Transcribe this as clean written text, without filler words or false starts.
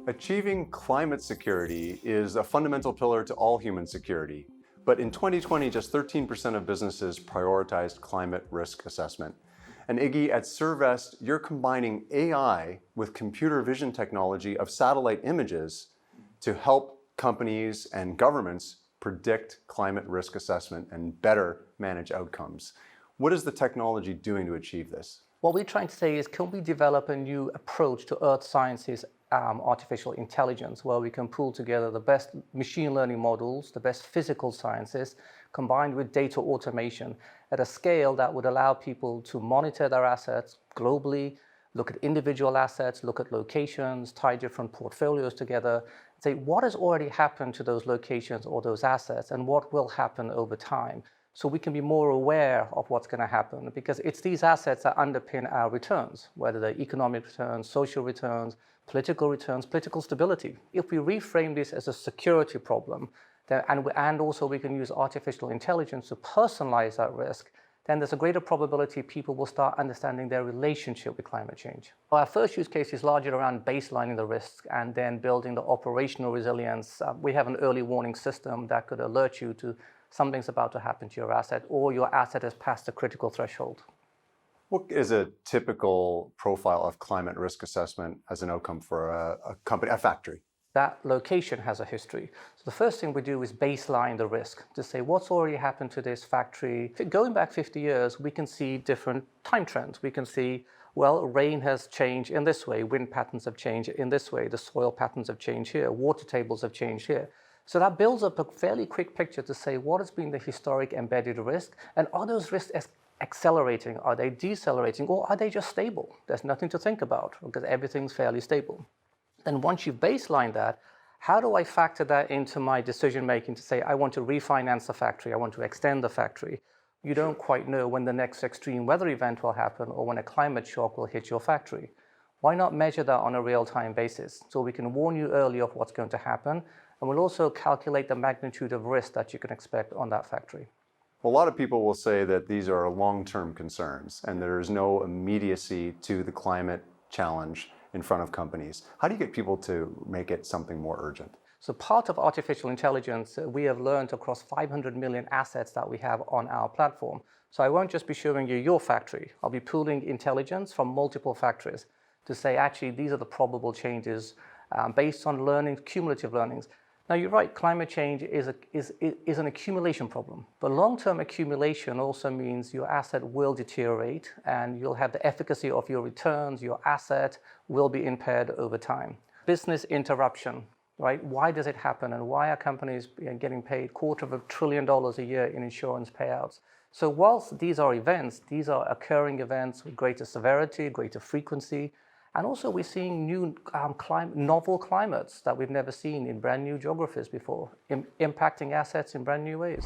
Achieving climate security is a fundamental pillar to all human security. But in 2020, just 13% of businesses prioritized climate risk assessment. And Iggy, at Cervest, you're combining AI with computer vision technology of satellite images to help companies and governments predict climate risk assessment and better manage outcomes. What is the technology doing to achieve this? What we're trying to say is, can we develop a new approach to earth sciences, artificial intelligence, where we can pull together the best machine learning models, the best physical sciences, combined with data automation at a scale that would allow people to monitor their assets globally, look at individual assets, look at locations, tie different portfolios together, say what has already happened to those locations or those assets and what will happen over time. So we can be more aware of what's going to happen, because it's these assets that underpin our returns, whether they're economic returns, social returns, political stability. If we reframe this as a security problem, then, and also we can use artificial intelligence to personalize that risk, then there's a greater probability people will start understanding their relationship with climate change. Our first use case is largely around baselining the risk and then building the operational resilience. We have an early warning system that could alert you to something's about to happen to your asset, or your asset has passed a critical threshold. What is a typical profile of climate risk assessment as an outcome for a company, a factory? That location has a history. So the first thing we do is baseline the risk to say what's already happened to this factory. Going back 50 years, we can see different time trends. We can see, well, rain has changed in this way, wind patterns have changed in this way, the soil patterns have changed here, water tables have changed here. So that builds up a fairly quick picture to say what has been the historic embedded risk, and are those risks accelerating, are they decelerating, or are they just stable? There's nothing to think about because everything's fairly stable. Then once you've baselined that, how do I factor that into my decision making to say I want to refinance the factory, I want to extend the factory? You don't quite know when the next extreme weather event will happen or when a climate shock will hit your factory. Why not measure that on a real-time basis so we can warn you early of what's going to happen, and we'll also calculate the magnitude of risk that you can expect on that factory. A lot of people will say that these are long-term concerns and there is no immediacy to the climate challenge in front of companies. How do you get people to make it something more urgent? So part of artificial intelligence, we have learned across 500 million assets that we have on our platform. So I won't just be showing you your factory. I'll be pooling intelligence from multiple factories to say, actually, these are the probable changes based on learning, cumulative learnings. Now, you're right, climate change is an accumulation problem. But long-term accumulation also means your asset will deteriorate and you'll have the efficacy of your returns, your asset will be impaired over time. Business interruption, right? Why does it happen, and why are companies getting paid $250 billion a year in insurance payouts? So whilst these are events, these are occurring events with greater severity, greater frequency, and also we're seeing new novel climates that we've never seen in brand new geographies before, impacting assets in brand new ways.